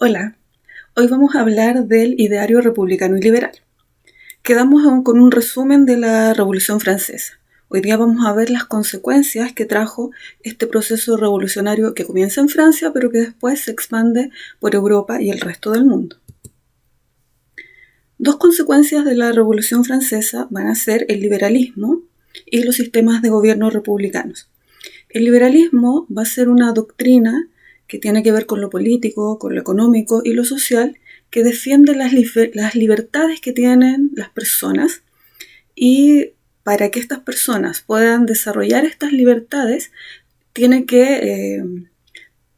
Hola, hoy vamos a hablar del ideario republicano y liberal. Quedamos con un resumen de la Revolución Francesa. Hoy día vamos a ver las consecuencias que trajo este proceso revolucionario que comienza en Francia, pero que después se expande por Europa y el resto del mundo. Dos consecuencias de la Revolución Francesa van a ser el liberalismo y los sistemas de gobierno republicanos. El liberalismo va a ser una doctrina que tiene que ver con lo político, con lo económico y lo social, que defiende las libertades que tienen las personas, y para que estas personas puedan desarrollar estas libertades, el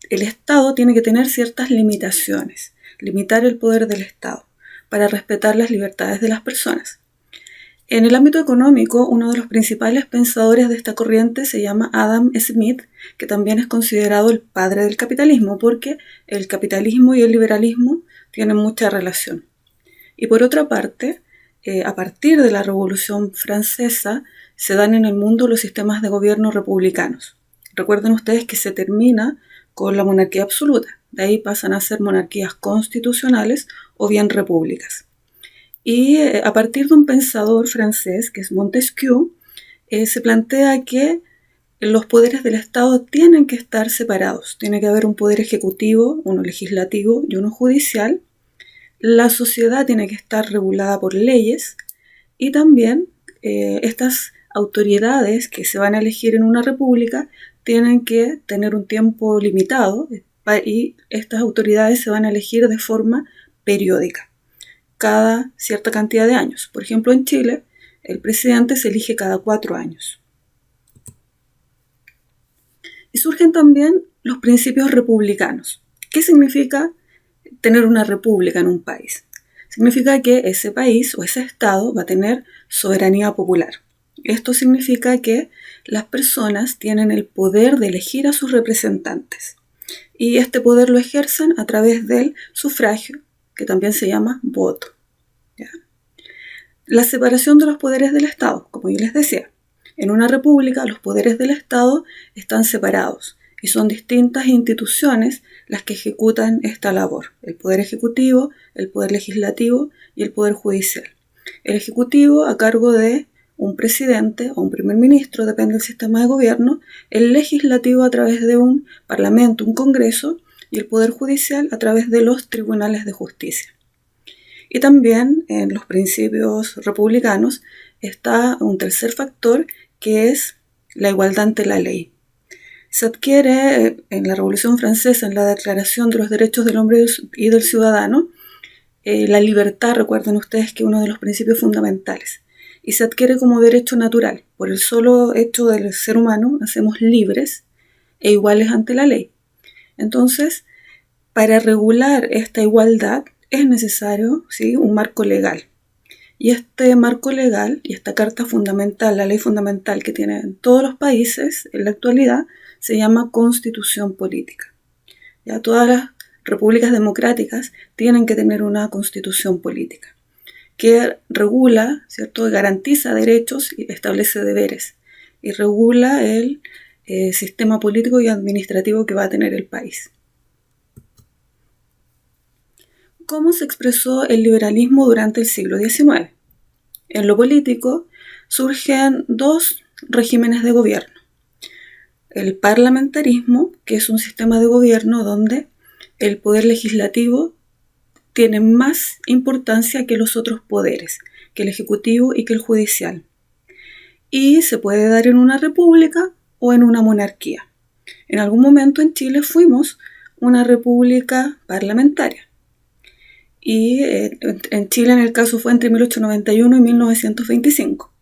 Estado tiene que tener ciertas limitaciones, limitar el poder del Estado para respetar las libertades de las personas. En el ámbito económico, uno de los principales pensadores de esta corriente se llama Adam Smith, que también es considerado el padre del capitalismo, porque el capitalismo y el liberalismo tienen mucha relación. Y por otra parte, a partir de la Revolución Francesa, se dan en el mundo los sistemas de gobierno republicanos. Recuerden ustedes que se termina con la monarquía absoluta. De ahí pasan a ser monarquías constitucionales o bien repúblicas. Y a partir de un pensador francés, que es Montesquieu, se plantea que los poderes del Estado tienen que estar separados. Tiene que haber un poder ejecutivo, uno legislativo y uno judicial. La sociedad tiene que estar regulada por leyes, y también estas autoridades que se van a elegir en una república tienen que tener un tiempo limitado, y estas autoridades se van a elegir de forma periódica, cada cierta cantidad de años. Por ejemplo, en Chile, el presidente se elige cada 4 años. Y surgen también los principios republicanos. ¿Qué significa tener una república en un país? Significa que ese país o ese estado va a tener soberanía popular. Esto significa que las personas tienen el poder de elegir a sus representantes. Y este poder lo ejercen a través del sufragio, que también se llama voto. ¿Ya? La separación de los poderes del Estado, como yo les decía. En una república los poderes del Estado están separados y son distintas instituciones las que ejecutan esta labor: el poder ejecutivo, el poder legislativo y el poder judicial. El ejecutivo a cargo de un presidente o un primer ministro, depende del sistema de gobierno; el legislativo a través de un parlamento, un congreso; y el poder judicial a través de los tribunales de justicia. Y también en los principios republicanos está un tercer factor, que es la igualdad ante la ley. Se adquiere en la Revolución Francesa, en la Declaración de los Derechos del Hombre y del Ciudadano, la libertad. Recuerden ustedes que es uno de los principios fundamentales, y se adquiere como derecho natural. Por el solo hecho del ser humano nacemos libres e iguales ante la ley. Entonces, para regular esta igualdad es necesario, ¿sí?, un marco legal. Y este marco legal y esta carta fundamental, la ley fundamental que tienen todos los países en la actualidad, se llama Constitución Política. Ya todas las repúblicas democráticas tienen que tener una constitución política que regula, ¿cierto?, garantiza derechos y establece deberes, y regula el sistema político y administrativo que va a tener el país. ¿Cómo se expresó el liberalismo durante el siglo XIX? En lo político surgen dos regímenes de gobierno. El parlamentarismo, que es un sistema de gobierno donde el poder legislativo tiene más importancia que los otros poderes, que el ejecutivo y que el judicial. Y se puede dar en una república o en una monarquía. En algún momento en Chile fuimos una república parlamentaria. Y en Chile, en el caso, fue entre 1891 y 1925.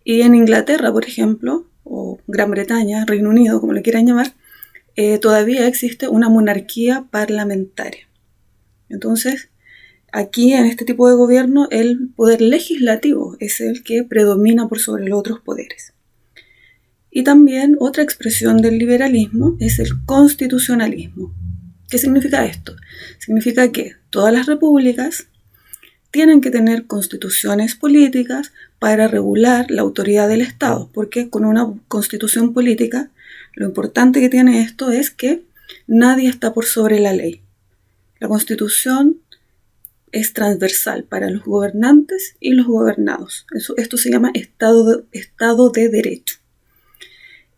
Y en Inglaterra, por ejemplo, o Gran Bretaña, Reino Unido, como le quieran llamar, todavía existe una monarquía parlamentaria. Entonces, aquí en este tipo de gobierno, el poder legislativo es el que predomina por sobre los otros poderes. Y también otra expresión del liberalismo es el constitucionalismo. ¿Qué significa esto? Significa que todas las repúblicas tienen que tener constituciones políticas para regular la autoridad del Estado, porque con una constitución política, lo importante que tiene esto es que nadie está por sobre la ley. La Constitución es transversal para los gobernantes y los gobernados. Esto se llama Estado de Derecho.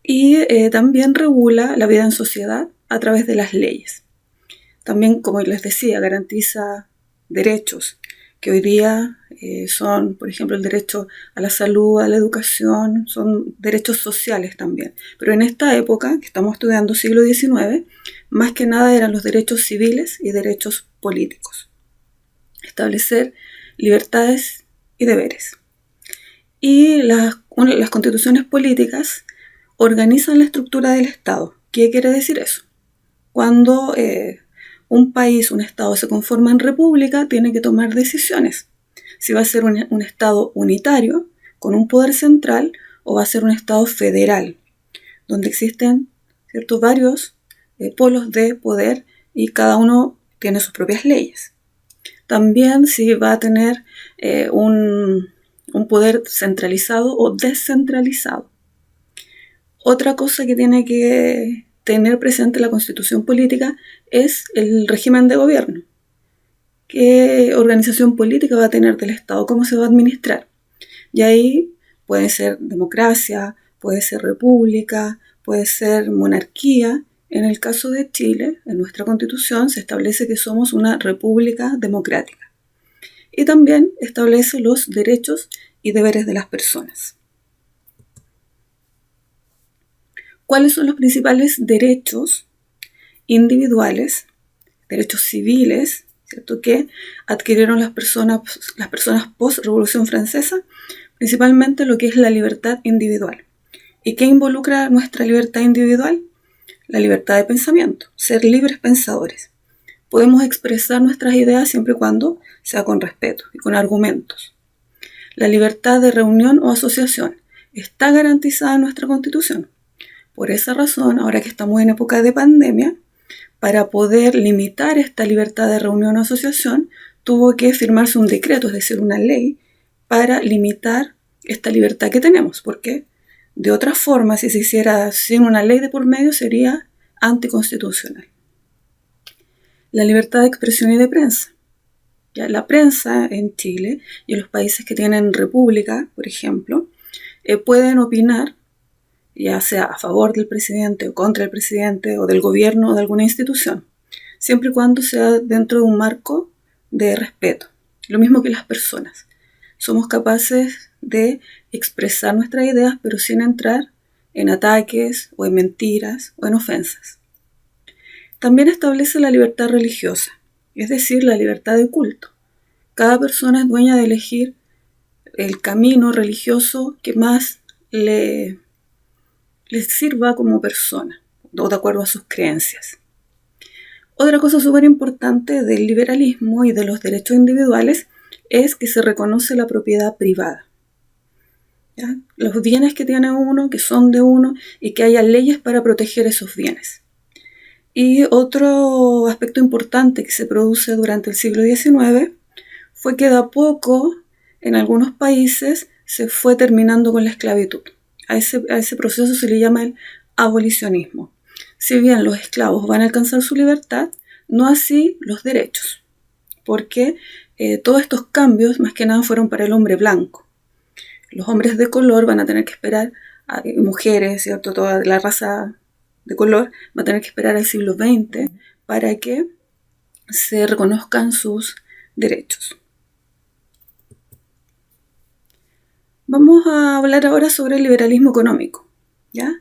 Y también regula la vida en sociedad a través de las leyes. También, como les decía, garantiza derechos que hoy día son, por ejemplo, el derecho a la salud, a la educación, son derechos sociales también. Pero en esta época, que estamos estudiando siglo XIX, más que nada eran los derechos civiles y derechos políticos. Establecer libertades y deberes. Y las constituciones políticas organizan la estructura del Estado. ¿Qué quiere decir eso? Cuando un país, un Estado se conforma en república, tiene que tomar decisiones. Si va a ser un Estado unitario, con un poder central, o va a ser un Estado federal, donde existen varios polos de poder y cada uno tiene sus propias leyes. También si va a tener un poder centralizado o descentralizado. Otra cosa que tiene que tener presente la constitución política es el régimen de gobierno. ¿Qué organización política va a tener del Estado? ¿Cómo se va a administrar? Y ahí puede ser democracia, puede ser república, puede ser monarquía. En el caso de Chile, en nuestra constitución se establece que somos una república democrática. Y también establece los derechos y deberes de las personas. ¿Cuáles son los principales derechos individuales, derechos civiles, ¿cierto?, que adquirieron las personas post-Revolución Francesa? Principalmente lo que es la libertad individual. ¿Y qué involucra nuestra libertad individual? La libertad de pensamiento, ser libres pensadores. Podemos expresar nuestras ideas siempre y cuando sea con respeto y con argumentos. La libertad de reunión o asociación está garantizada en nuestra Constitución. Por esa razón, ahora que estamos en época de pandemia, para poder limitar esta libertad de reunión o asociación, tuvo que firmarse un decreto, es decir, una ley, para limitar esta libertad que tenemos, porque de otra forma, si se hiciera sin una ley de por medio, sería anticonstitucional. La libertad de expresión y de prensa. Ya, la prensa en Chile y en los países que tienen república, por ejemplo, pueden opinar, ya sea a favor del presidente o contra el presidente o del gobierno o de alguna institución, siempre y cuando sea dentro de un marco de respeto. Lo mismo que las personas. Somos capaces de expresar nuestras ideas, pero sin entrar en ataques o en mentiras o en ofensas. También establece la libertad religiosa, es decir, la libertad de culto. Cada persona es dueña de elegir el camino religioso que más le sirva como persona o de acuerdo a sus creencias. Otra cosa súper importante del liberalismo y de los derechos individuales es que se reconoce la propiedad privada. ¿Ya? Los bienes que tiene uno, que son de uno, y que haya leyes para proteger esos bienes. Y otro aspecto importante que se produce durante el siglo XIX fue que de a poco en algunos países se fue terminando con la esclavitud. A ese proceso se le llama el abolicionismo. Si bien los esclavos van a alcanzar su libertad, no así los derechos, porque todos estos cambios más que nada fueron para el hombre blanco. Los hombres de color van a tener que esperar, mujeres, ¿cierto?, toda la raza de color va a tener que esperar al siglo XX para que se reconozcan sus derechos. Vamos a hablar ahora sobre el liberalismo económico, ¿ya?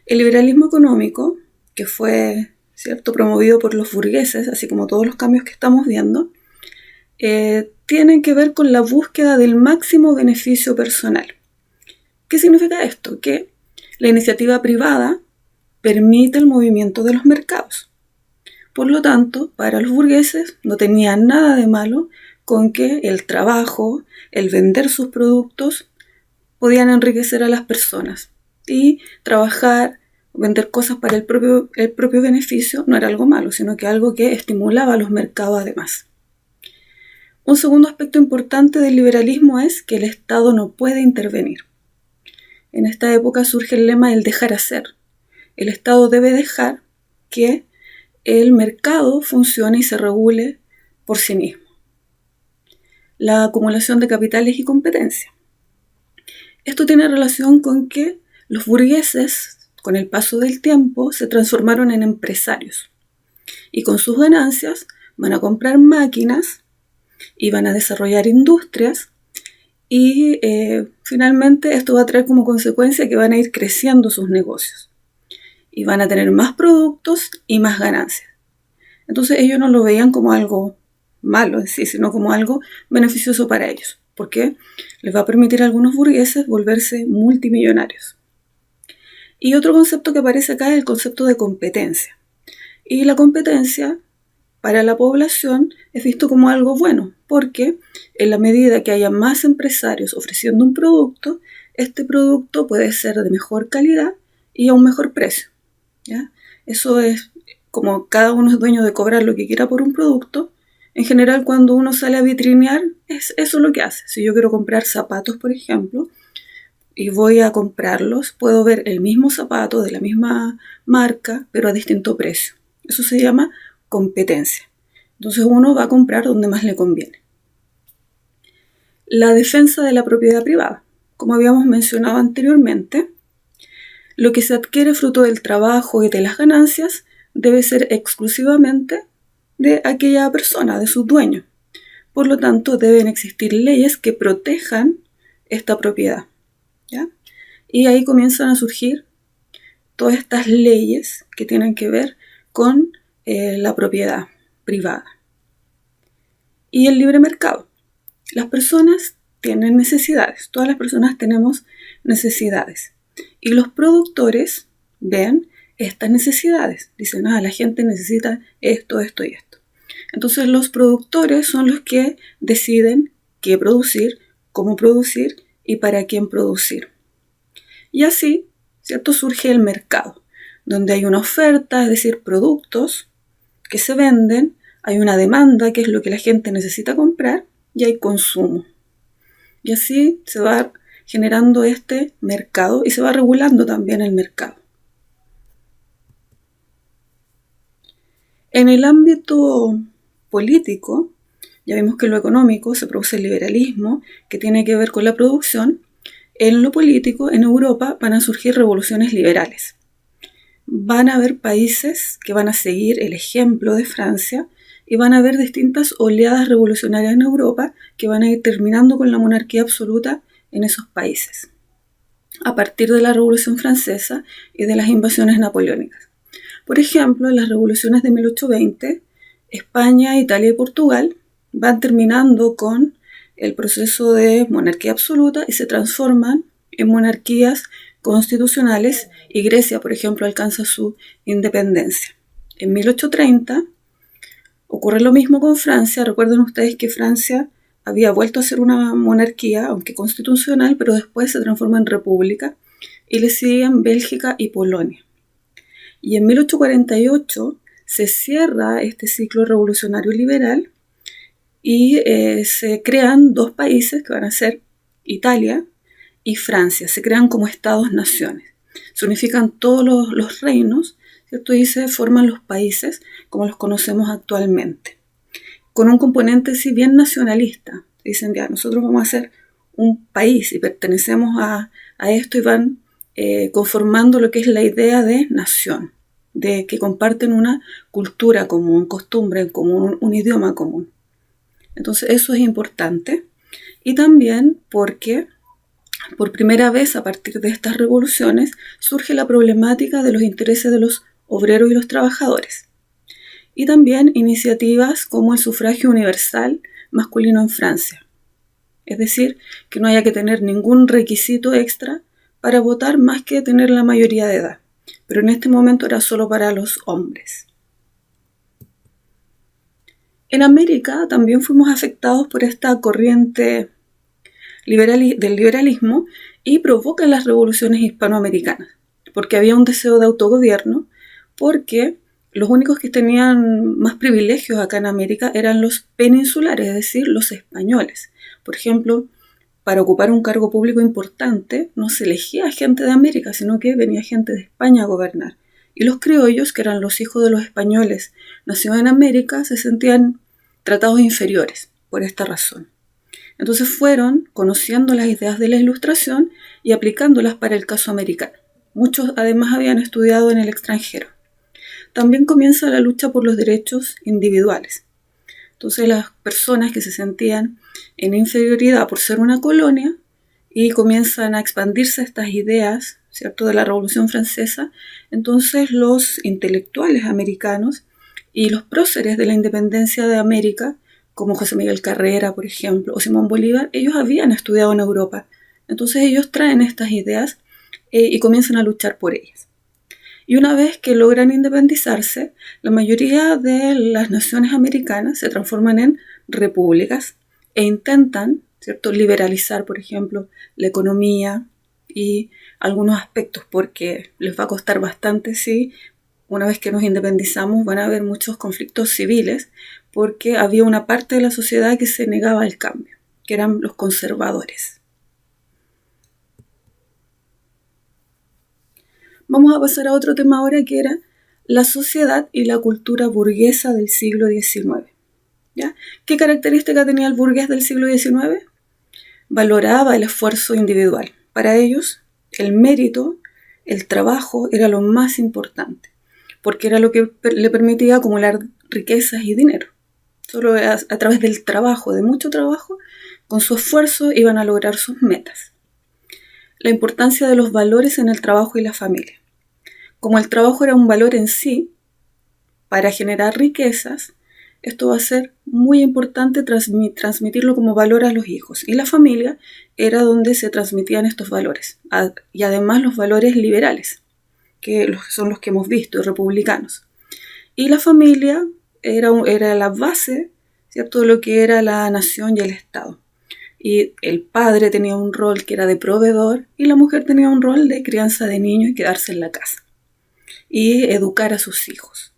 El liberalismo económico, que fue, ¿cierto?, promovido por los burgueses, así como todos los cambios que estamos viendo, tiene que ver con la búsqueda del máximo beneficio personal. ¿Qué significa esto? Que la iniciativa privada permite el movimiento de los mercados. Por lo tanto, para los burgueses no tenía nada de malo con que el trabajo, el vender sus productos, podían enriquecer a las personas. Y trabajar, vender cosas para el propio beneficio no era algo malo, sino que algo que estimulaba a los mercados además. Un segundo aspecto importante del liberalismo es que el Estado no puede intervenir. En esta época surge el lema del dejar hacer. El Estado debe dejar que el mercado funcione y se regule por sí mismo. La acumulación de capitales y competencia. Esto tiene relación con que los burgueses, con el paso del tiempo, se transformaron en empresarios y con sus ganancias van a comprar máquinas y van a desarrollar industrias y finalmente esto va a traer como consecuencia que van a ir creciendo sus negocios y van a tener más productos y más ganancias. Entonces ellos no lo veían como algo malo en sí, sino como algo beneficioso para ellos, porque les va a permitir a algunos burgueses volverse multimillonarios. Y otro concepto que aparece acá es el concepto de competencia. Y la competencia para la población es visto como algo bueno, porque en la medida que haya más empresarios ofreciendo un producto, este producto puede ser de mejor calidad y a un mejor precio, ¿ya? Eso es como cada uno es dueño de cobrar lo que quiera por un producto. En general, cuando uno sale a vitrinear, eso es lo que hace. Si yo quiero comprar zapatos, por ejemplo, y voy a comprarlos, puedo ver el mismo zapato de la misma marca, pero a distinto precio. Eso se llama competencia. Entonces uno va a comprar donde más le conviene. La defensa de la propiedad privada. Como habíamos mencionado anteriormente, lo que se adquiere fruto del trabajo y de las ganancias debe ser exclusivamente de aquella persona, de su dueño. Por lo tanto, deben existir leyes que protejan esta propiedad, ¿ya? Y ahí comienzan a surgir todas estas leyes que tienen que ver con la propiedad privada. Y el libre mercado. Las personas tienen necesidades, todas las personas tenemos necesidades. Y los productores ven estas necesidades. Dicen, la gente necesita esto, esto y esto. Entonces los productores son los que deciden qué producir, cómo producir y para quién producir. Y así, ¿cierto? Surge el mercado, donde hay una oferta, es decir, productos que se venden, hay una demanda, que es lo que la gente necesita comprar, y hay consumo. Y así se va generando este mercado y se va regulando también el mercado. En el ámbito político, ya vimos que en lo económico se produce el liberalismo, que tiene que ver con la producción. En lo político, en Europa, van a surgir revoluciones liberales. Van a haber países que van a seguir el ejemplo de Francia y van a haber distintas oleadas revolucionarias en Europa que van a ir terminando con la monarquía absoluta en esos países, a partir de la Revolución Francesa y de las invasiones napoleónicas. Por ejemplo, en las revoluciones de 1820, España, Italia y Portugal van terminando con el proceso de monarquía absoluta y se transforman en monarquías constitucionales y Grecia, por ejemplo, alcanza su independencia. En 1830 ocurre lo mismo con Francia. Recuerden ustedes que Francia había vuelto a ser una monarquía, aunque constitucional, pero después se transforma en república y le siguen Bélgica y Polonia. Y en 1848 se cierra este ciclo revolucionario liberal y se crean dos países que van a ser Italia y Francia. Se crean como estados-naciones. Se unifican todos los reinos, ¿cierto? Y se forman los países como los conocemos actualmente. Con un componente sí bien nacionalista. Dicen, ya, nosotros vamos a ser un país y pertenecemos a esto y van conformando lo que es la idea de nación, de que comparten una cultura común, costumbre en común, un idioma común. Entonces eso es importante. Y también porque por primera vez a partir de estas revoluciones surge la problemática de los intereses de los obreros y los trabajadores. Y también iniciativas como el sufragio universal masculino en Francia. Es decir, que no haya que tener ningún requisito extra para votar más que tener la mayoría de edad. Pero en este momento era solo para los hombres. En América también fuimos afectados por esta corriente del liberalismo y provocan las revoluciones hispanoamericanas, porque había un deseo de autogobierno, porque los únicos que tenían más privilegios acá en América eran los peninsulares, es decir, los españoles. Por ejemplo, para ocupar un cargo público importante no se elegía gente de América, sino que venía gente de España a gobernar. Y los criollos, que eran los hijos de los españoles nacidos en América, se sentían tratados inferiores por esta razón. Entonces fueron conociendo las ideas de la Ilustración y aplicándolas para el caso americano. Muchos además habían estudiado en el extranjero. También comienza la lucha por los derechos individuales. Entonces las personas que se sentían en inferioridad por ser una colonia y comienzan a expandirse estas ideas, ¿cierto?, de la Revolución Francesa, entonces los intelectuales americanos y los próceres de la independencia de América, como José Miguel Carrera, por ejemplo, o Simón Bolívar, ellos habían estudiado en Europa. Entonces ellos traen estas ideas y comienzan a luchar por ellas. Y una vez que logran independizarse, la mayoría de las naciones americanas se transforman en repúblicas e intentan, ¿cierto?, liberalizar, por ejemplo, la economía y algunos aspectos, porque les va a costar bastante si una vez que nos independizamos van a haber muchos conflictos civiles, porque había una parte de la sociedad que se negaba al cambio, que eran los conservadores. Vamos a pasar a otro tema ahora, que era la sociedad y la cultura burguesa del siglo XIX. ¿Ya? ¿Qué característica tenía el burgués del siglo XIX? Valoraba el esfuerzo individual. Para ellos, el mérito, el trabajo era lo más importante, porque era lo que le permitía acumular riquezas y dinero. Solo a través del trabajo, de mucho trabajo, con su esfuerzo iban a lograr sus metas. La importancia de los valores en el trabajo y la familia. Como el trabajo era un valor en sí, para generar riquezas, esto va a ser muy importante transmitirlo como valor a los hijos. Y la familia era donde se transmitían estos valores. Y además los valores liberales, que son los que hemos visto, republicanos. Y la familia era la base, ¿cierto?, de lo que era la nación y el Estado. Y el padre tenía un rol que era de proveedor y la mujer tenía un rol de crianza de niños y quedarse en la casa y educar a sus hijos.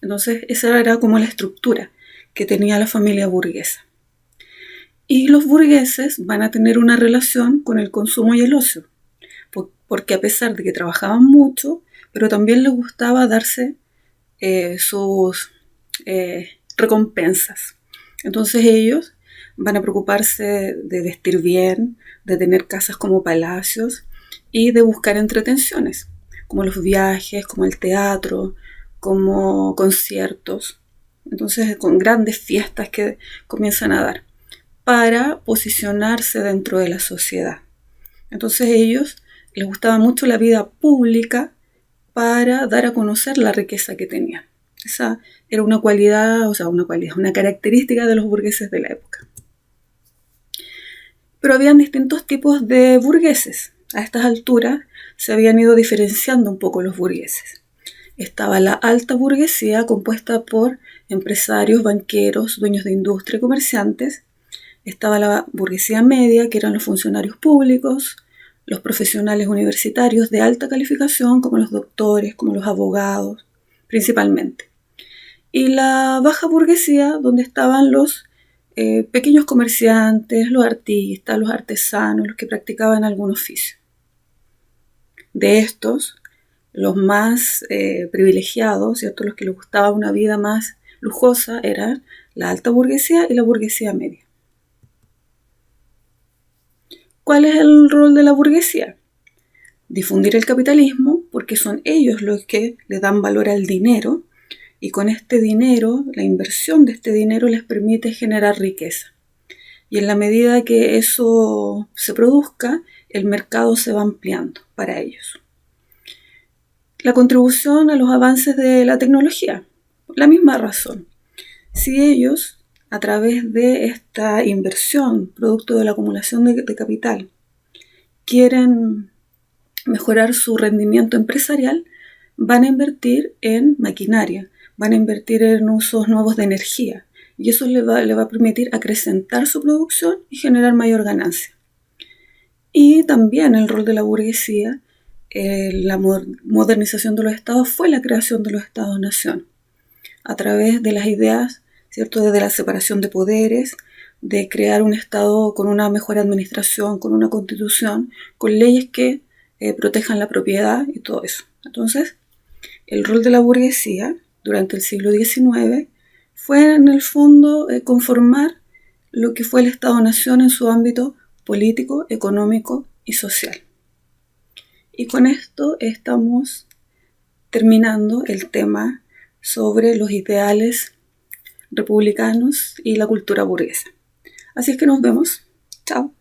Entonces esa era como la estructura que tenía la familia burguesa. Y los burgueses van a tener una relación con el consumo y el ocio, porque a pesar de que trabajaban mucho, pero también les gustaba darse sus recompensas. Entonces ellos van a preocuparse de vestir bien, de tener casas como palacios y de buscar entretenciones, como los viajes, como el teatro, como conciertos. Entonces, con grandes fiestas que comienzan a dar para posicionarse dentro de la sociedad. Entonces, ellos les gustaba mucho la vida pública para dar a conocer la riqueza que tenían. Esa era una característica de los burgueses de la época. Pero habían distintos tipos de burgueses. A estas alturas se habían ido diferenciando un poco los burgueses. Estaba la alta burguesía, compuesta por empresarios, banqueros, dueños de industria y comerciantes. Estaba la burguesía media, que eran los funcionarios públicos, los profesionales universitarios de alta calificación, como los doctores, como los abogados, principalmente. Y la baja burguesía, donde estaban los pequeños comerciantes, los artistas, los artesanos, los que practicaban algún oficio. De estos, los más privilegiados, ¿cierto?, los que les gustaba una vida más lujosa, eran la alta burguesía y la burguesía media. ¿Cuál es el rol de la burguesía? Difundir el capitalismo, porque son ellos los que le dan valor al dinero, y con este dinero, la inversión de este dinero les permite generar riqueza. Y en la medida que eso se produzca, el mercado se va ampliando para ellos. La contribución a los avances de la tecnología, la misma razón. Si ellos, a través de esta inversión, producto de la acumulación de capital, quieren mejorar su rendimiento empresarial, van a invertir en maquinaria, van a invertir en usos nuevos de energía, y eso le va a permitir acrecentar su producción y generar mayor ganancia. Y también el rol de la burguesía, la modernización de los estados, fue la creación de los estados-nación, a través de las ideas, ¿cierto?, de la separación de poderes, de crear un estado con una mejor administración, con una constitución, con leyes que protejan la propiedad y todo eso. Entonces, el rol de la burguesía durante el siglo XIX fue en el fondo conformar lo que fue el Estado-Nación en su ámbito político, económico y social. Y con esto estamos terminando el tema sobre los ideales republicanos y la cultura burguesa. Así es que nos vemos. Chao.